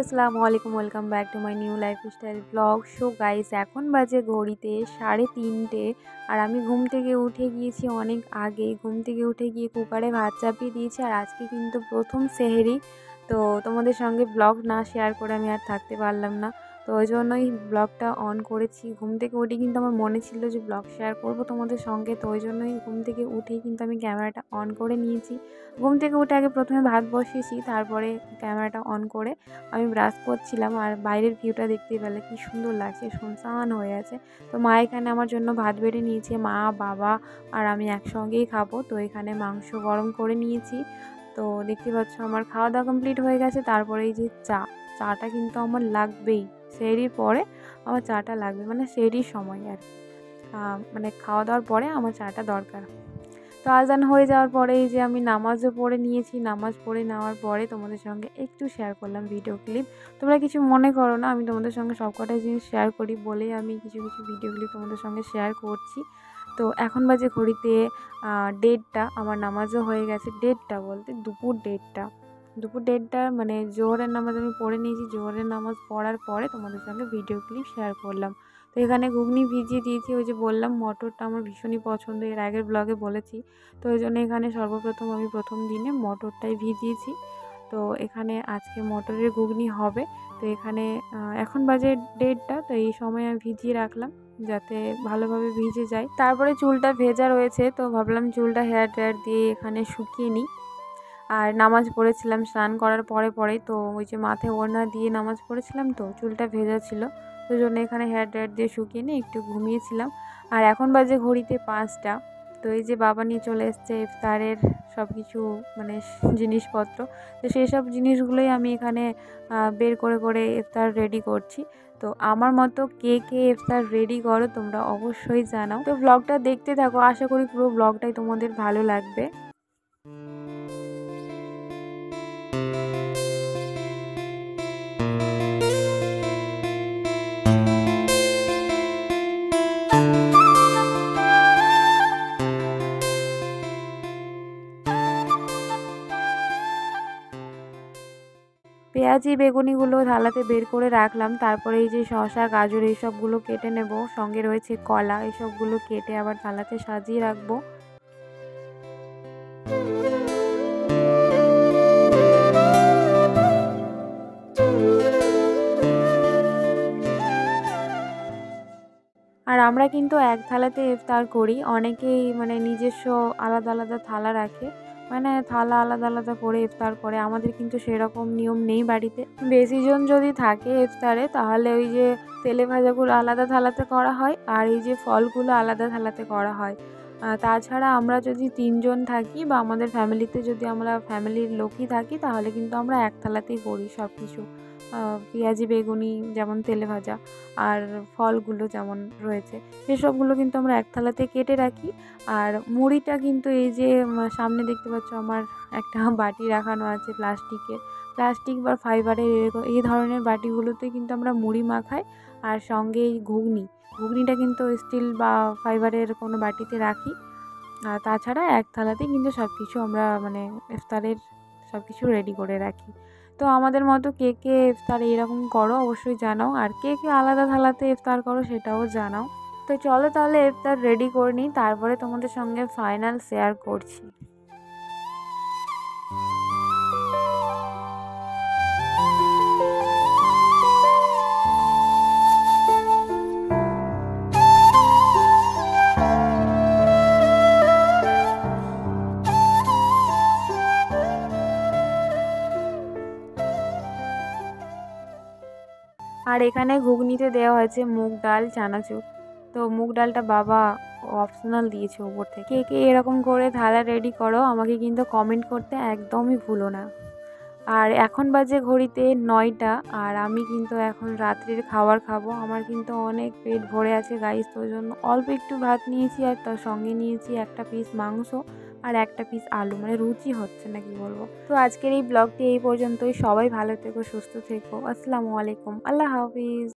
আসসালামু আলাইকুম, welcome back to my new lifestyle blog. So guys, এখন বাজে ঘড়িতে 3:30 আর আমি ঘুম থেকে উঠে গিয়েছি অনেক আগেই। ঘুম থেকে উঠে গিয়ে কুকারে ভাত চাপিয়ে দিয়েছি। আর আজকে কিন্তু প্রথম সেহরি, তো তোমাদের সঙ্গে ব্লগ না শেয়ার করে আমি আর থাকতে পারলাম না, তো ওই জন্যই ব্লগটা অন করেছি। ঘুম থেকে উঠে কিন্তু আমার মনে ছিল যে ব্লগ শেয়ার করব তোমাদের সঙ্গে, তো ওই জন্যই ঘুম থেকে উঠেই কিন্তু আমি ক্যামেরাটা অন করে নিয়েছি। ঘুম থেকে উঠে আগে প্রথমে ভাত বসিয়েছি, তারপরে ক্যামেরাটা অন করে আমি ব্রাশ করছিলাম। আর বাইরের ভিউটা দেখতেই পেলে কি সুন্দর লাগছে, শুনশান হয়ে আছে। তো মা এখানে আমার জন্য ভাত বেড়ে নিয়েছে, মা বাবা আর আমি একসঙ্গেই খাবো। তো এখানে মাংস গরম করে নিয়েছি। তো দেখতে পাচ্ছ আমার খাওয়া দাওয়া কমপ্লিট হয়ে গেছে। তারপরে এই যে চাটা কিন্তু আমার লাগবেই, সেহরির পরে আমার চাটা লাগবে, মানে সেহরির সময় আর কি, মানে খাওয়া দাওয়ার পরে আমার চাটা দরকার। তো আজান হয়ে যাওয়ার পরে এই যে আমি নামাজও পড়ে নিয়েছি। নামাজ পড়ে নেওয়ার পরে তোমাদের সঙ্গে একটু শেয়ার করলাম ভিডিও ক্লিপ। তোমরা কিছু মনে করো না, আমি তোমাদের সঙ্গে সব কটা জিনিস শেয়ার করি বলেই আমি কিছু কিছু ভিডিও ক্লিপ তোমাদের সঙ্গে শেয়ার করছি। তো এখন বাজে ঘড়িতে 1:30, আমার নামাজও হয়ে গেছে। 1:30 বলতে দুপুর 1:30 মানে জোহরের নামাজ আমি পড়ে নিয়েছি। জোহরের নামাজ পড়ার পরে তোমাদের সঙ্গে ভিডিও ক্লিপ শেয়ার করলাম। তো এখানে ঘুগনি ভিজিয়ে দিয়েছি। ওই যে বললাম মটরটা আমার ভীষণই পছন্দ, এর আগের ব্লগে বলেছি। তো ওই জন্য এখানে সর্বপ্রথম আমি প্রথম দিনে মটরটাই ভিজিয়েছি। তো এখানে আজকে মটরের ঘুগনি হবে। তো এখানে এখন বাজে 1:30, তো এই সময় আমি ভিজিয়ে রাখলাম যাতে ভালোভাবে ভিজে যায়। তারপরে চুলটা ভেজা রয়েছে, তো ভাবলাম চুলটা হেয়ার ড্রায়ার দিয়ে এখানে শুকিয়ে নিই। আর নামাজ পড়েছিলাম স্নান করার পরেই, তো ওই যে মাথায় ওড়না দিয়ে নামাজ পড়েছিলাম, তো চুলটা ভেজা ছিল, ওই জন্য এখানে হেয়ার ড্রায়ার দিয়ে শুকিয়ে নিয়ে একটু ঘুমিয়েছিলাম। আর এখন বাজে ঘড়িতে 5টা। তো এই যে বাবা নিয়ে চলে এসছে ইফতারের সব কিছু, মানে জিনিসপত্র। তো সেই সব জিনিসগুলোই আমি এখানে বের করে করে ইফতার রেডি করছি। তো আমার মতো কে কে ইফতার রেডি করো তোমরা অবশ্যই জানাও। তো ব্লগটা দেখতে থাকো, আশা করি পুরো ব্লগটাই তোমাদের ভালো লাগবে। পেঁয়াজি বেগুনিগুলো থালাতে বের করে রাখলাম। তারপরে এই যে শসা গাজর এইসবগুলো কেটে নেব, সঙ্গে রয়েছে কলা, এইসবগুলো কেটে আবার থালাতে সাজিয়ে রাখবো। আর আমরা কিন্তু এক থালাতে ইফতার করি। অনেকেই মানে নিজস্ব আলাদা আলাদা থালা রাখে, মানে থালা আলাদা আলাদা করে ইফতার করে। আমাদের কিন্তু সেরকম নিয়ম নেই বাড়িতে। বেশি জন যদি থাকে ইফতারে, তাহলে ওই যে তেলে ভাজাগুলো আলাদা থালাতে করা হয়, আর এই যে ফলগুলো আলাদা থালাতে করা হয়। তাছাড়া আমরা যদি 3 জন থাকি বা আমাদের ফ্যামিলিতে যদি আমরা ফ্যামিলির লোকই থাকি, তাহলে কিন্তু আমরা এক থালাতেই করি সব কিছু। পেঁয়াজি বেগুনি যেমন তেলে ভাজা, আর ফলগুলো যেমন রয়েছে সেসবগুলো কিন্তু আমরা এক থালাতে কেটে রাখি। আর মুড়িটা কিন্তু এই যে সামনে দেখতে পাচ্ছ আমার একটা বাটি রাখানো আছে প্লাস্টিক বা ফাইবারের, এই ধরনের বাটিগুলোতে কিন্তু আমরা মুড়ি মাখাই। আর সঙ্গে এই ঘুগনিটা কিন্তু স্টিল বা ফাইবারের কোনো বাটিতে রাখি। আর তাছাড়া এক থালাতেই কিন্তু সব কিছু আমরা মানে ইফতারের সব কিছু রেডি করে রাখি। তো আমাদের মতো কে কে ইফতার এরকম করো অবশ্যই জানাও, আর কে কে আলাদা থালাতে ইফতার করো সেটাও জানাও। তো চলো তাহলে ইফতার রেডি করে নিই, তারপরে তোমাদের সঙ্গে ফাইনাল শেয়ার করছি। আর এখানে ঘুগনিতে দেওয়া হয়েছে মুগ ডাল চানাচুর। তো মুগ ডালটা বাবা অপশনাল দিয়েছে উপর থেকে। কে কে এরকম করে থালা রেডি করো আমাকে কিন্তু কমেন্ট করতে একদমই ভুলো না। আর এখন বাজে ঘড়িতে 9টা, আর আমি কিন্তু এখন রাত্রির খাবার খাবো। আমার কিন্তু অনেক পেট ভরে আছে গাইস, তো ওই জন্য অল্প একটু ভাত নিয়েছি, আর তার সঙ্গে নিয়েছি একটা পিস মাংস আর একটা পিস আলু, মানে রুচি হচ্ছে না, কি বলবো। তো আজকের এই ব্লগটি এই পর্যন্তই। সবাই ভালো থেকো, সুস্থ থেকো। আসসালামু আলাইকুম, আল্লাহ হাফিজ।